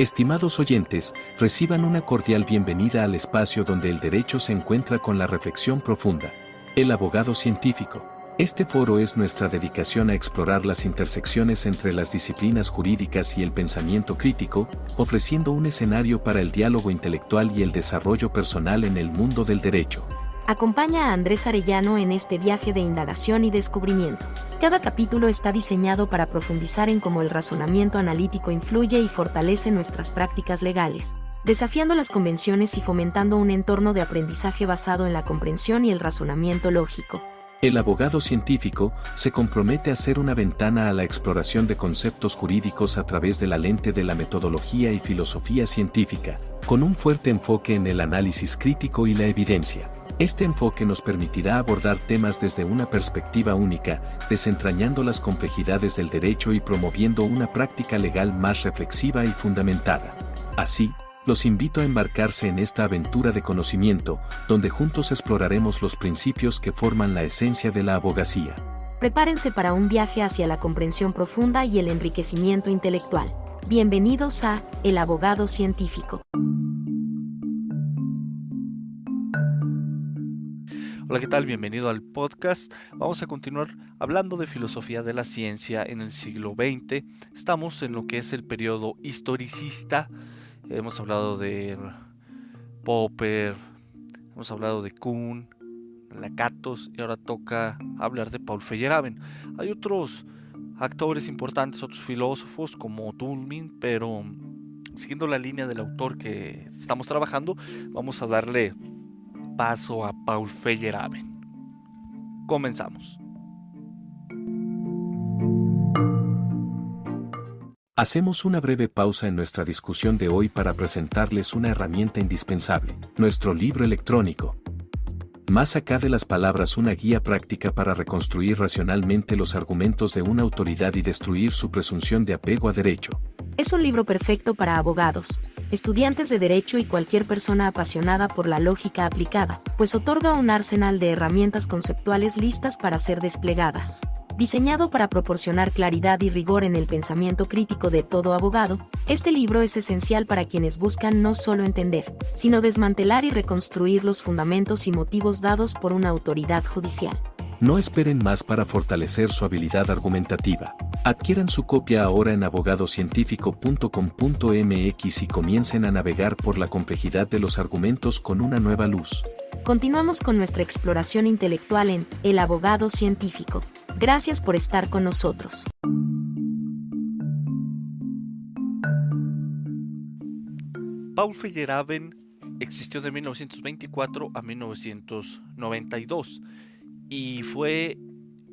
Estimados oyentes, reciban una cordial bienvenida al espacio donde el derecho se encuentra con la reflexión profunda. El abogado científico. Este foro es nuestra dedicación a explorar las intersecciones entre las disciplinas jurídicas y el pensamiento crítico, ofreciendo un escenario para el diálogo intelectual y el desarrollo personal en el mundo del derecho. Acompaña a Andrés Arellano en este viaje de indagación y descubrimiento. Cada capítulo está diseñado para profundizar en cómo el razonamiento analítico influye y fortalece nuestras prácticas legales, desafiando las convenciones y fomentando un entorno de aprendizaje basado en la comprensión y el razonamiento lógico. El abogado científico se compromete a ser una ventana a la exploración de conceptos jurídicos a través de la lente de la metodología y filosofía científica, con un fuerte enfoque en el análisis crítico y la evidencia. Este enfoque nos permitirá abordar temas desde una perspectiva única, desentrañando las complejidades del derecho y promoviendo una práctica legal más reflexiva y fundamentada. Así, los invito a embarcarse en esta aventura de conocimiento, donde juntos exploraremos los principios que forman la esencia de la abogacía. Prepárense para un viaje hacia la comprensión profunda y el enriquecimiento intelectual. Bienvenidos a El Abogado Científico. Hola, ¿qué tal? Bienvenido al podcast. Vamos a continuar hablando de filosofía de la ciencia en el siglo XX. Estamos en lo que es el periodo historicista. Hemos hablado de Popper, hemos hablado de Kuhn, Lakatos y ahora toca hablar de Paul Feyerabend. Hay otros actores importantes, otros filósofos como Toulmin, pero siguiendo la línea del autor que estamos trabajando, vamos a darle paso a Paul Feyerabend. Comenzamos. Hacemos una breve pausa en nuestra discusión de hoy para presentarles una herramienta indispensable, nuestro libro electrónico. Más acá de las palabras, una guía práctica para reconstruir racionalmente los argumentos de una autoridad y destruir su presunción de apego a derecho. Es un libro perfecto para abogados, estudiantes de derecho y cualquier persona apasionada por la lógica aplicada, pues otorga un arsenal de herramientas conceptuales listas para ser desplegadas. Diseñado para proporcionar claridad y rigor en el pensamiento crítico de todo abogado, este libro es esencial para quienes buscan no solo entender, sino desmantelar y reconstruir los fundamentos y motivos dados por una autoridad judicial. No esperen más para fortalecer su habilidad argumentativa. Adquieran su copia ahora en abogadocientifico.com.mx y comiencen a navegar por la complejidad de los argumentos con una nueva luz. Continuamos con nuestra exploración intelectual en El Abogado Científico. Gracias por estar con nosotros. Paul Feyerabend existió de 1924 a 1992 y fue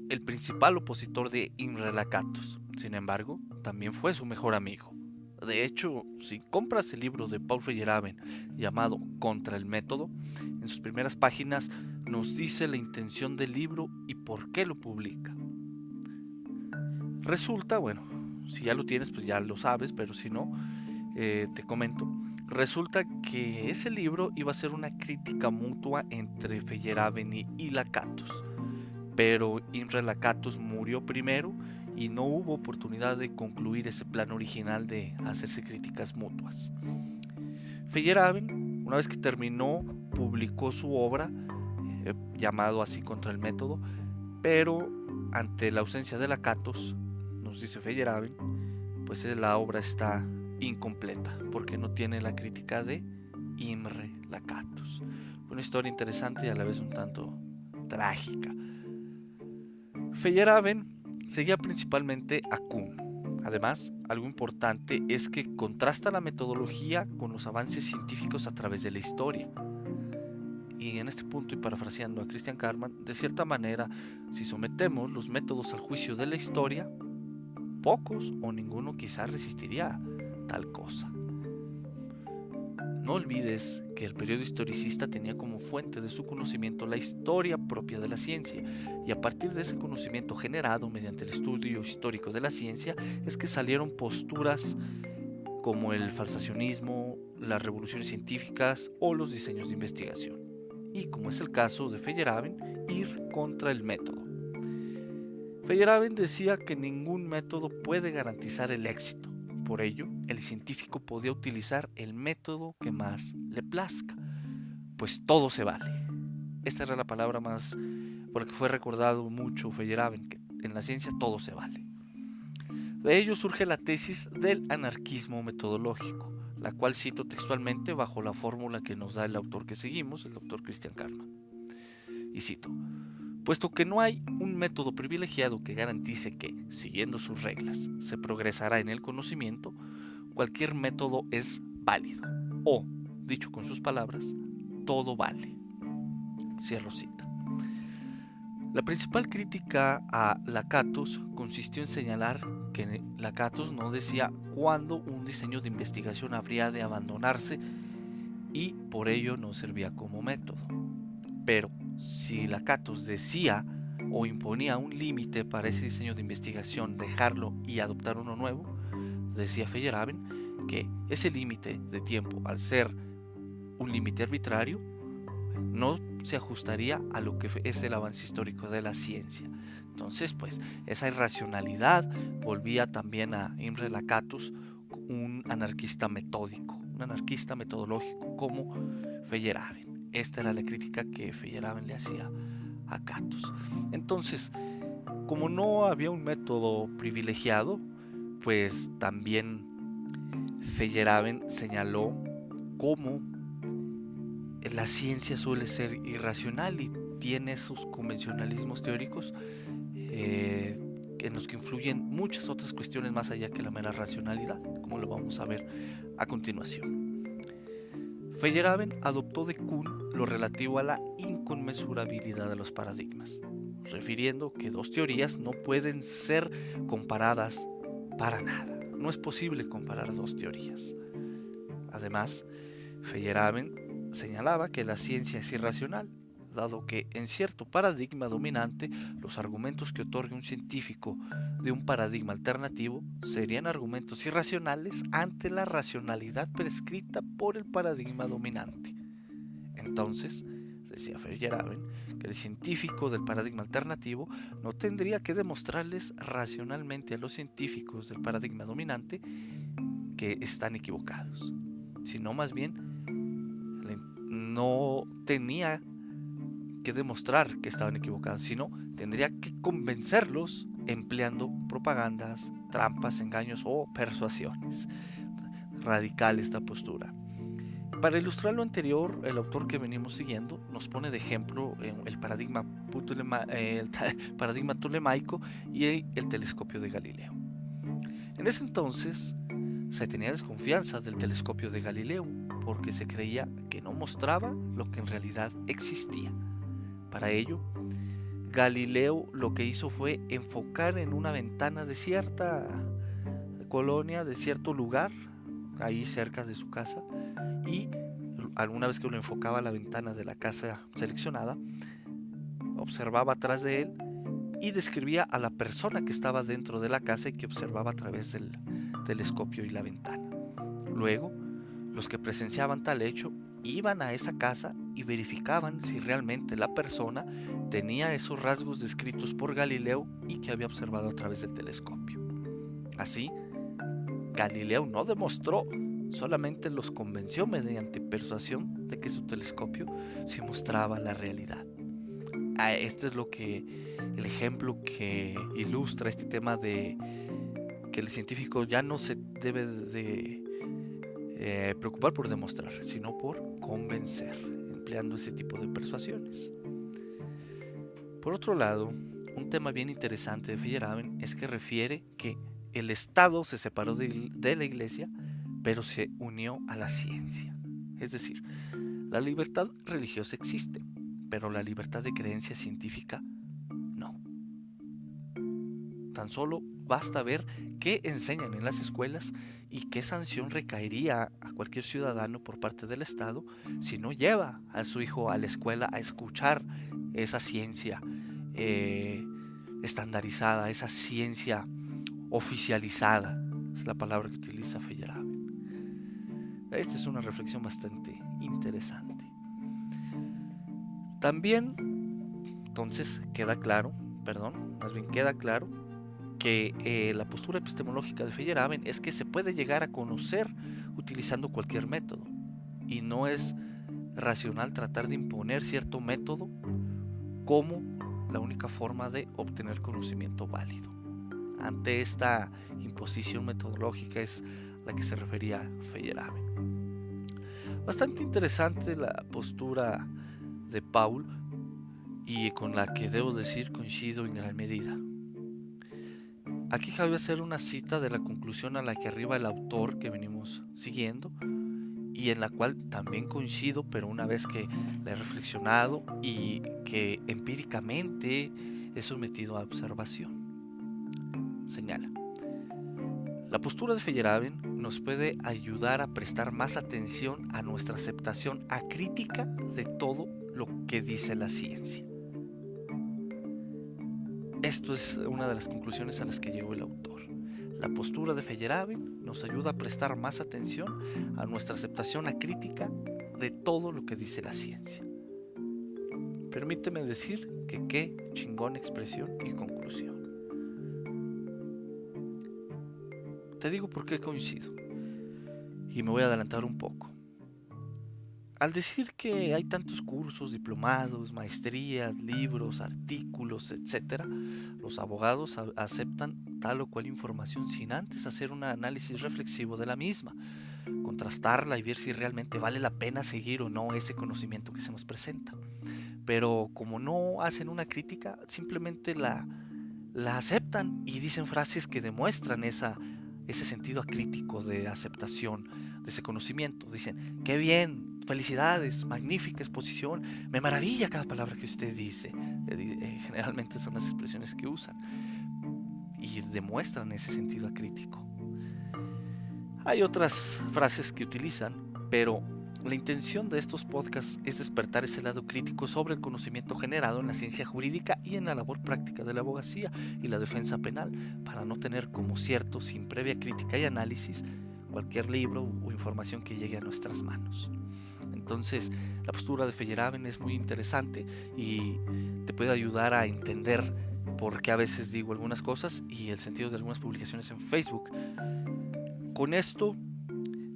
el principal opositor de Imre Lakatos. Sin embargo, también fue su mejor amigo. De hecho, si compras el libro de Paul Feyerabend llamado Contra el Método, en sus primeras páginas nos dice la intención del libro y por qué lo publica. Resulta, bueno, si ya lo tienes pues ya lo sabes, pero si no, te comento. Resulta que ese libro iba a ser una crítica mutua entre Feyerabend y Lakatos, pero Imre Lakatos murió primero y no hubo oportunidad de concluir ese plan original de hacerse críticas mutuas. Feyerabend, una vez que terminó, publicó su obra, llamado así Contra el Método, pero ante la ausencia de Lakatos, nos dice Feyerabend, pues la obra está incompleta, porque no tiene la crítica de Imre Lakatos. Una historia interesante y a la vez un tanto trágica. Feyerabend seguía principalmente a Kuhn. Además, algo importante es que contrasta la metodología con los avances científicos a través de la historia. Y en este punto, y parafraseando a Christian Carman, de cierta manera, si sometemos los métodos al juicio de la historia, pocos o ninguno quizá resistiría tal cosa. No olvides que el periodo historicista tenía como fuente de su conocimiento la historia propia de la ciencia, y a partir de ese conocimiento generado mediante el estudio histórico de la ciencia es que salieron posturas como el falsacionismo, las revoluciones científicas o los diseños de investigación, y como es el caso de Feyerabend, ir contra el método. Feyerabend decía que ningún método puede garantizar el éxito, Por ello, el científico podía utilizar el método que más le plazca, pues todo se vale. Esta era la palabra más por la que fue recordado mucho Feyerabend, que en la ciencia todo se vale. De ello surge la tesis del anarquismo metodológico, la cual cito textualmente bajo la fórmula que nos da el autor que seguimos, el doctor Christian Kahneman. Y cito: puesto que no hay un método privilegiado que garantice que, siguiendo sus reglas, se progresará en el conocimiento, cualquier método es válido. O, dicho con sus palabras, todo vale. Cierro cita. La principal crítica a Lakatos consistió en señalar que Lakatos no decía cuándo un diseño de investigación habría de abandonarse y por ello no servía como método. Pero si Lakatos decía o imponía un límite para ese diseño de investigación, dejarlo y adoptar uno nuevo, decía Feyerabend que ese límite de tiempo, al ser un límite arbitrario, no se ajustaría a lo que es el avance histórico de la ciencia. Entonces, pues, esa irracionalidad volvía también a Imre Lakatos un anarquista metódico, un anarquista metodológico como Feyerabend. Esta era la crítica que Feyerabend le hacía a Katos. Entonces, como no había un método privilegiado, pues también Feyerabend señaló cómo la ciencia suele ser irracional y tiene sus convencionalismos teóricos en los que influyen muchas otras cuestiones más allá que la mera racionalidad, como lo vamos a ver a continuación. Feyerabend adoptó de Kuhn lo relativo a la inconmensurabilidad de los paradigmas, refiriendo que dos teorías no pueden ser comparadas para nada. No es posible comparar dos teorías. Además, Feyerabend señalaba que la ciencia es irracional, dado que en cierto paradigma dominante los argumentos que otorgue un científico de un paradigma alternativo serían argumentos irracionales ante la racionalidad prescrita por el paradigma dominante. Entonces, decía Feyerabend, que el científico del paradigma alternativo no tendría que demostrarles racionalmente a los científicos del paradigma dominante que están equivocados, sino más bien no tenía que demostrar que estaban equivocados, sino tendría que convencerlos empleando propagandas, trampas, engaños o persuasiones. Radical esta postura. Para ilustrar lo anterior, el autor que venimos siguiendo nos pone de ejemplo el paradigma tolemaico y el telescopio de Galileo. En ese entonces se tenía desconfianza del telescopio de Galileo porque se creía que no mostraba lo que en realidad existía. Para ello, Galileo lo que hizo fue enfocar en una ventana de cierta colonia, de cierto lugar, ahí cerca de su casa, y alguna vez que lo enfocaba a la ventana de la casa seleccionada, observaba atrás de él y describía a la persona que estaba dentro de la casa y que observaba a través del telescopio y la ventana. Luego, los que presenciaban tal hecho iban a esa casa y verificaban si realmente la persona tenía esos rasgos descritos por Galileo y que había observado a través del telescopio. Así, Galileo no demostró, solamente los convenció mediante persuasión de que su telescopio sí mostraba la realidad. Este es el ejemplo que ilustra este tema de que el científico ya no se debe de preocupar por demostrar, sino por convencer, empleando ese tipo de persuasiones. Por otro lado, un tema bien interesante de Feyerabend es que refiere que el Estado se separó de la Iglesia, pero se unió a la ciencia. Es decir, la libertad religiosa existe, pero la libertad de creencia científica no. Tan solo basta ver qué enseñan en las escuelas y qué sanción recaería a cualquier ciudadano por parte del Estado si no lleva a su hijo a la escuela a escuchar esa ciencia estandarizada, esa ciencia oficializada, es la palabra que utiliza Feyerabend. Esta es una reflexión bastante interesante. También, entonces, queda claro que la postura epistemológica de Feyerabend es que se puede llegar a conocer utilizando cualquier método, y no es racional tratar de imponer cierto método como la única forma de obtener conocimiento válido. Ante esta imposición metodológica es la que se refería Feyerabend. Bastante interesante la postura de Paul, y con la que debo decir coincido en gran medida. Aquí cabe hacer una cita de la conclusión a la que arriba el autor que venimos siguiendo, y en la cual también coincido, pero una vez que la he reflexionado y que empíricamente he sometido a observación. Señala: la postura de Feyerabend nos puede ayudar a prestar más atención a nuestra aceptación acrítica de todo lo que dice la ciencia. Esto es una de las conclusiones a las que llegó el autor. La postura de Feyerabend nos ayuda a prestar más atención a nuestra aceptación acrítica de todo lo que dice la ciencia. Permíteme decir que qué chingón expresión y conclusión. Te digo por qué coincido, y me voy a adelantar un poco. Al decir que hay tantos cursos, diplomados, maestrías, libros, artículos, etc., los abogados aceptan tal o cual información sin antes hacer un análisis reflexivo de la misma, contrastarla y ver si realmente vale la pena seguir o no ese conocimiento que se nos presenta. Pero como no hacen una crítica, simplemente la aceptan y dicen frases que demuestran ese sentido acrítico de aceptación de ese conocimiento. Dicen: ¡qué bien! Felicidades, magnífica exposición, me maravilla cada palabra que usted dice. Generalmente son las expresiones que usan y demuestran ese sentido acrítico. Hay otras frases que utilizan, pero la intención de estos podcasts es despertar ese lado crítico sobre el conocimiento generado en la ciencia jurídica y en la labor práctica de la abogacía y la defensa penal, para no tener como cierto, sin previa crítica y análisis, cualquier libro o información que llegue a nuestras manos. Entonces, la postura de Feyerabend es muy interesante y te puede ayudar a entender por qué a veces digo algunas cosas y el sentido de algunas publicaciones en Facebook. Con esto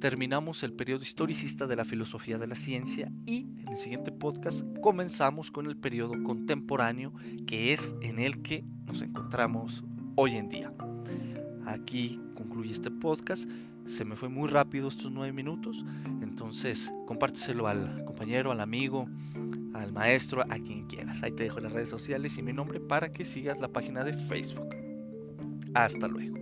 terminamos el periodo historicista de la filosofía de la ciencia, y en el siguiente podcast comenzamos con el periodo contemporáneo, que es en el que nos encontramos hoy en día. Aquí concluye este podcast. Se me fue muy rápido estos 9 minutos, entonces compárteselo al compañero, al amigo, al maestro, a quien quieras. Ahí te dejo las redes sociales y mi nombre para que sigas la página de Facebook. Hasta luego.